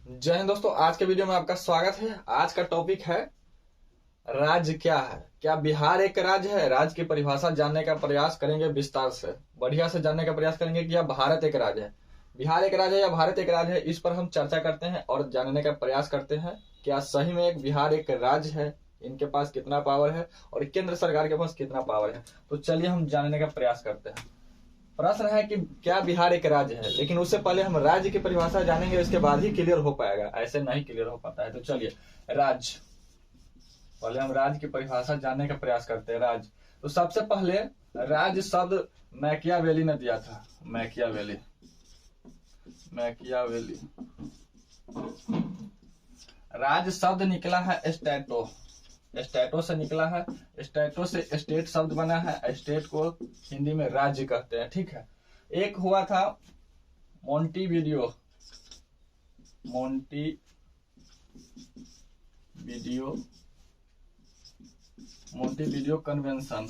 जय हिंद दोस्तों, आज के वीडियो में आपका स्वागत है। आज का टॉपिक है राज्य क्या है। क्या बिहार एक राज्य है? राज्य की परिभाषा जानने का प्रयास करेंगे, विस्तार से बढ़िया से जानने का प्रयास करेंगे कि यह भारत एक राज्य है, बिहार एक राज्य है या भारत एक राज्य है। इस पर हम चर्चा करते हैं और जानने का प्रयास करते हैं क्या सही में एक बिहार एक राज्य है, इनके पास कितना पावर है और केंद्र सरकार के पास कितना पावर है। तो चलिए हम जानने का प्रयास करते हैं। प्रश्न है कि क्या बिहार एक राज्य है, लेकिन उससे पहले हम राज्य की परिभाषा जानेंगे, इसके बाद ही क्लियर हो पाएगा, ऐसे नहीं क्लियर हो पाता है। तो चलिए राज्य, पहले हम राज्य की परिभाषा जानने का प्रयास करते हैं। राज्य, तो सबसे पहले राज्य शब्द मैकियावेली ने दिया था। मैकियावेली राज्य शब्द निकला है स्टैटो, स्टैटो से निकला है। स्टैटो से स्टेट शब्द बना है, स्टेट को हिंदी में राज्य कहते हैं। ठीक है। एक हुआ था मोंटीवीडियो कन्वेंशन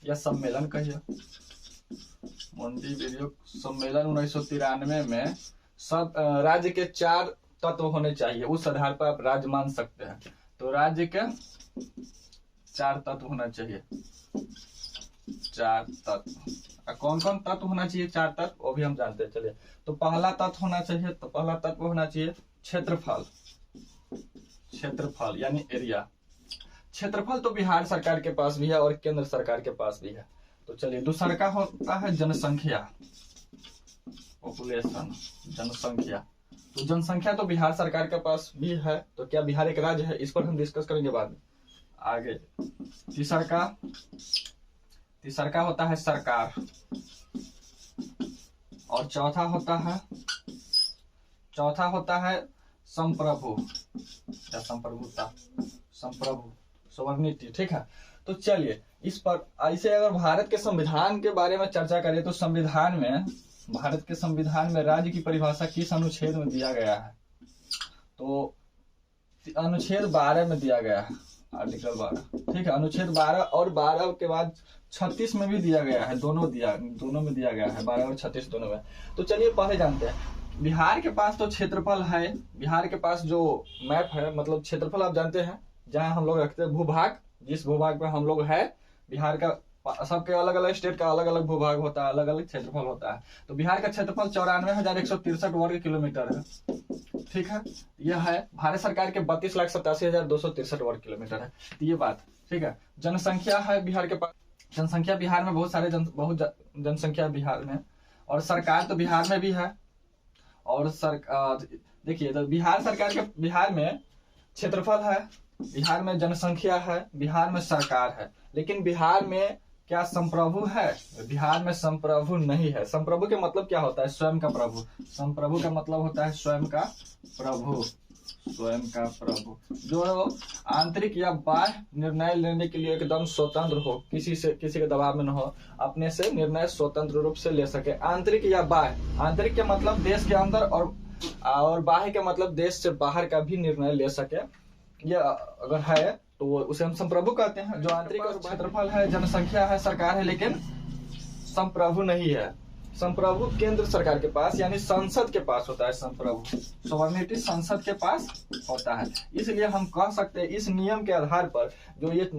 या सम्मेलन कहिए। मोंटीवीडियो सम्मेलन 1993 में सब राज्य के 4 तत्व होने चाहिए, उस आधार पर आप राज्य मान सकते हैं। तो राज्य के 4 तत्व होना चाहिए। 4 तत्व, कौन कौन तत्व होना चाहिए? 4 तत्व, वो भी हम जानते हैं। चलिए, तो पहला तत्व होना चाहिए, तो पहला तत्व होना चाहिए क्षेत्रफल यानी एरिया। क्षेत्रफल तो बिहार सरकार के पास भी है और केंद्र सरकार के पास भी है। तो चलिए, दूसरा का होता है जनसंख्या, पॉपुलेशन, जनसंख्या। तो जनसंख्या तो बिहार सरकार के पास भी है। तो क्या बिहार एक राज्य है? इस पर हम डिस्कस करेंगे बाद में आगे। तीसरा का होता है सरकार, और चौथा होता है संप्रभु या संप्रभु, सोवर्निटी। ठीक है। तो चलिए, इस पर ऐसे अगर भारत के संविधान के बारे में चर्चा करें तो भारत के संविधान में राज्य की परिभाषा किस अनुच्छेद में दिया गया है? तो अनुच्छेद 12 में दिया गया है, आर्टिकल 12। ठीक है। अनुच्छेद 12 और 12 के बाद 36 में भी दिया गया है, दोनों में दिया गया है, 12 और 36 दोनों में। तो चलिए पहले जानते हैं। बिहार के पास तो क्षेत्रफल है, बिहार के पास जो मैप है, मतलब क्षेत्रफल आप जानते हैं, जहां हम लोग रखते हैं भूभाग, जिस भूभाग पे हम लोग है, बिहार का सबके अलग अलग स्टेट का अलग अलग भूभाग होता है, अलग अलग क्षेत्रफल होता है। तो बिहार का क्षेत्रफल 94,163 वर्ग किलोमीटर है। ठीक है। यह है भारत सरकार के 32,87,263 वर्ग किलोमीटर है। तो ये बात ठीक है। जनसंख्या है बिहार के पास, जनसंख्या बिहार में बहुत सारे जनसंख्या बिहार में, और सरकार तो बिहार में भी है। और सरकार देखिए, तो बिहार में क्षेत्रफल है, बिहार में जनसंख्या है, बिहार में सरकार है, लेकिन बिहार में क्या संप्रभु है? बिहार में संप्रभु नहीं है। संप्रभु के मतलब क्या होता है? स्वयं का प्रभु। संप्रभु का मतलब होता है स्वयं का प्रभु, जो आंतरिक या बाह्य निर्णय लेने के लिए एकदम स्वतंत्र हो, किसी के दबाव में न हो, अपने से निर्णय स्वतंत्र रूप से ले सके। आंतरिक या बाह्य, आंतरिक के मतलब देश के अंदर, और बाह्य के मतलब देश से बाहर का भी निर्णय ले सके। यह अगर है तो उसे हम संप्रभु कहते हैं। जो आंतरिक और क्षेत्रफल है, जनसंख्या है, सरकार है, लेकिन संप्रभु नहीं है। संप्रभु केंद्र सरकार के पास यानी संसद के पास होता है। संप्रभु सोवर्निटी संसद के पास होता है। इसलिए हम कह सकते हैं, इस नियम के आधार पर, जो ये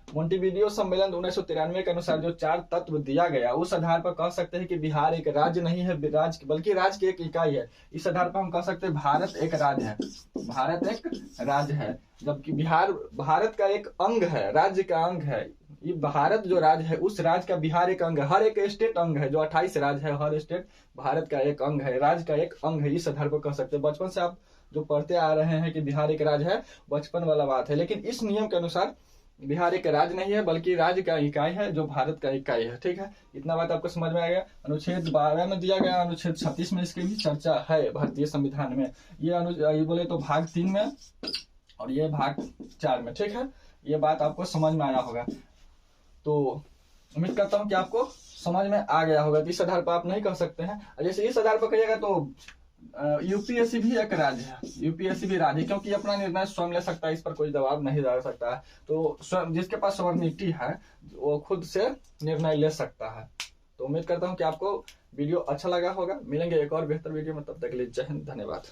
मोंटीवीडियो सम्मेलन 1993 के अनुसार जो 4 तत्व दिया गया, उस आधार पर कह सकते हैं कि बिहार एक राज्य नहीं है, बल्कि राज्य की एक इकाई है। इस आधार पर हम कह सकते हैं भारत एक राज्य है, भारत एक राज्य है, जबकि बिहार भारत का एक अंग है, राज्य का अंग है। ये भारत जो राज्य है, उस राज्य का बिहार एक अंग है। हर एक स्टेट अंग है, जो 28 राज्य है, हर स्टेट भारत का एक अंग है, राज्य का एक अंग है। इस आधार पर कह सकते हैं। बचपन से आप जो पढ़ते आ रहे हैं कि बिहार एक राज्य है, बचपन वाला बात है, लेकिन इस नियम के अनुसार बिहार एक राज्य नहीं है, बल्कि राज्य का इकाई है, जो भारत का इकाई है। ठीक है। इतना बात आपको समझ में आ गया। अनुच्छेद 12 में दिया गया, अनुच्छेद 36 में इसकी भी चर्चा है भारतीय संविधान में। ये बोले तो भाग 3 में, और ये भाग 4 में। ठीक है। ये बात आपको समझ में आया होगा। तो उम्मीद करता हूँ कि आपको समझ में आ गया होगा। इस आधार पर आप नहीं कह सकते हैं। जैसे इस आधार पर कहिएगा तो यूपीएससी भी एक राज्य है, यूपीएससी भी राज्य, क्योंकि अपना निर्णय स्वयं ले सकता है, इस पर कोई दबाव नहीं डाल सकता है। तो स्वयं जिसके पास सॉवर्निटी है वो खुद से निर्णय ले सकता है। तो उम्मीद करता हूँ कि आपको वीडियो अच्छा लगा होगा। मिलेंगे एक और बेहतर वीडियो में, तब तक के लिए जय हिंद, धन्यवाद।